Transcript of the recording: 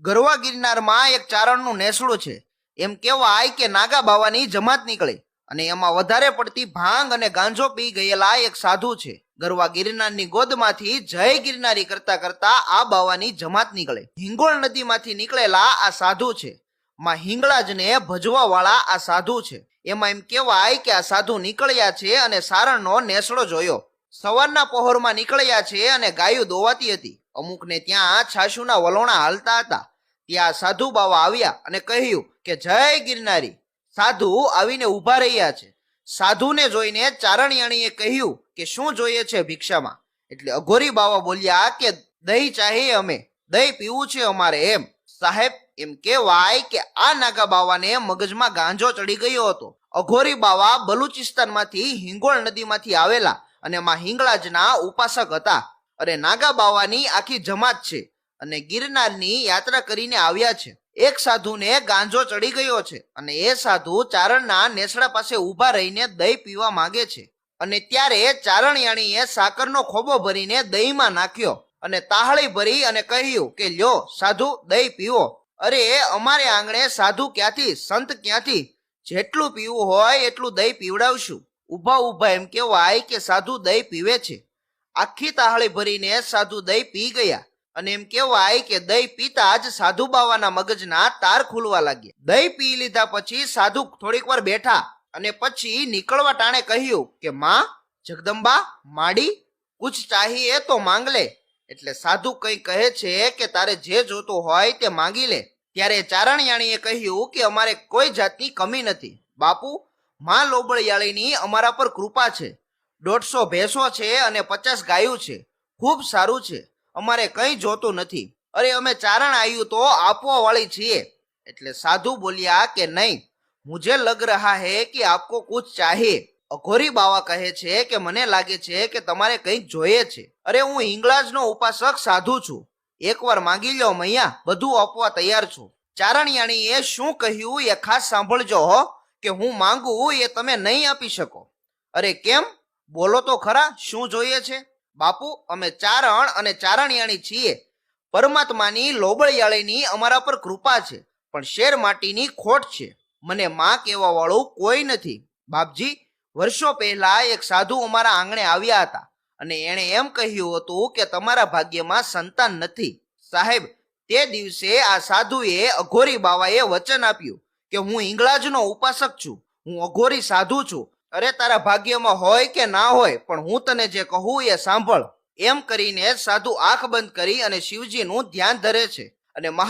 ગરવા ગિરનારમાં એક ચારણનું નેસડું છે. એમ કહેવાય કે નાગા બાવાની જમાત નીકળે અને એમાં વધારે પડતી ભાંગ અને ગાંજો પી ગયેલા એક સાધુ છે. ગરવા ગિરનારની ગોદમાંથી જય ગિરનારી કરતા કરતા આ બાવાની જમાત નીકળે. હિંગોળ નદીમાંથી નીકળેલા આ સાધુ છે. માં હિંગળાજને ભજવા વાળા આ સાધુ છે. એમાં એમ કહેવાય કે આ સાધુ નીકળ્યા છે અને સારણનો નેસડો જોયો. સવારના પહોરમાં નીકળ્યા છે અને ગાયું દોવાતી હતી. અમુકને ત્યાં છાશુના વલોણા હાલતા હતા. ત્યાં સાધુ બાવા આવ્યા અને કહ્યું કે જય ગિરનારી. સાધુ આવીને ઊભા રહ્યા છે. સાધુને જોઈને ચારણિયાણીએ કહ્યું કે શું જોઈએ છે ભિક્ષામાં? એટલે અઘોરી બાવા બોલ્યા કે દહીં ચાહીએ, અમે દહીં પીવું છે અમારે. એમ સાહેબ, એમ કહેવાય કે આ નાગા બાવાને મગજમાં ગાંજો ચડી ગયો હતો. અઘોરી બાવા બલુચિસ્તાનમાંથી હિંગોળ નદીમાંથી આવેલા અને માં હિંગળાજના ઉપાસક હતા. અને નાગા બાવાની આખી જમાત છે અને ગિરનારની યાત્રા કરીને આવ્યા છે. એક સાધુને ગાંજો ચડી ગયો છે અને એ સાધુ ચારણના નેસડા પાસે ઊભા રહીને દહીં પીવા માંગે છે. અને ત્યારે ચારણિયાણીએ સાકરનો ખોબો ભરીને દહીંમાં નાખ્યો અને તાહળી ભરી અને કહ્યું કે લ્યો સાધુ, દહીં પીવો. અરે અમારે આંગણે સાધુ ક્યાંથી, સંત ક્યાંથી? જેટલું પીવું હોય એટલું દહીં પીવડાવશું. ઊભા ઊભા એમ કહેવાય કે સાધુ દહીં પીવે છે. આખી તાહળી ભરીને સાધુ દહીં પી ગયા અને એમ કહેવાય કે દહીં પીતા જ સાધુ બાવાના મગજના તાર ખુલવા લાગ્યા. દહીં પી લીધા પછી સાધુ થોડીક વાર બેઠા અને પછી નીકળવા ટાણે કહ્યું કે માં જગદંબા માડી, કુછ ચાહીએ તો માંગ લે. એટલે સાધુ કઈ કહે છે કે તારે જે જોતું હોય તે માંગી લે. ત્યારે ચારણિયાણીએ કહ્યું કે અમારે કોઈ જાતની કમી નથી બાપુ. માં લોબળિયાળીની અમારા પર કૃપા છે. 150 ભેંસો છે અને 50 ગાયું છે. ખૂબ સારું છે, અમારે કંઈ જોતું નથી. અરે અમે ચારણ આવ્યું તો આપવા વાળી છીએ. એટલે સાધુ બોલ્યા કે નહીં, મુझे લગ રહા હૈ કે આપકો કુછ ચાહીએ. અઘોરી બાવા કહે છે કે મને લાગે છે કે તમારે કંઈક જોઈએ છે. અરે હું હિંગળાજનો ઉપાસક સાધુ છું. એકવાર માંગી લો મૈયા, બધું આપવા તૈયાર છું. ચારણિયાણીએ શું કહ્યું એ ખાસ સાંભળજો હો, કે હું માંગુ એ તમે નહીં આપી શકો. અરે કેમ? બોલો તો ખરા, શું જોઈએ છે? બાપુ, અમે ચારણ અને ચારણિયાણી છીએ. પરમાત્માની લોબળિયાળીની અમારા પર કૃપા છે, પણ શેર માટીની ખોટ છે. મને માં કહેવા વાળું કોઈ નથી. બાપજી, વર્ષો પહેલા એક સાધુ અમારા આંગણે આવ્યા હતા અને એણે એમ કહ્યું હતું કે તમારા ભાગ્યમાં સંતાન નથી. સાહેબ, તે દિવસે આ સાધુએ અઘોરી બાવાએ વચન આપ્યું કે હું હિંગળાજનો ઉપાસક છું, હું અઘોરી સાધુ છું. અરે તારા ભાગ્યમાં હોય કે ના હોય, પણ હું તને જે કહું એ સાંભળ. એમ કરીને સાધુ આંખ બંધ કરી અને શિવજીનું ધ્યાન ધરે છે અને મહા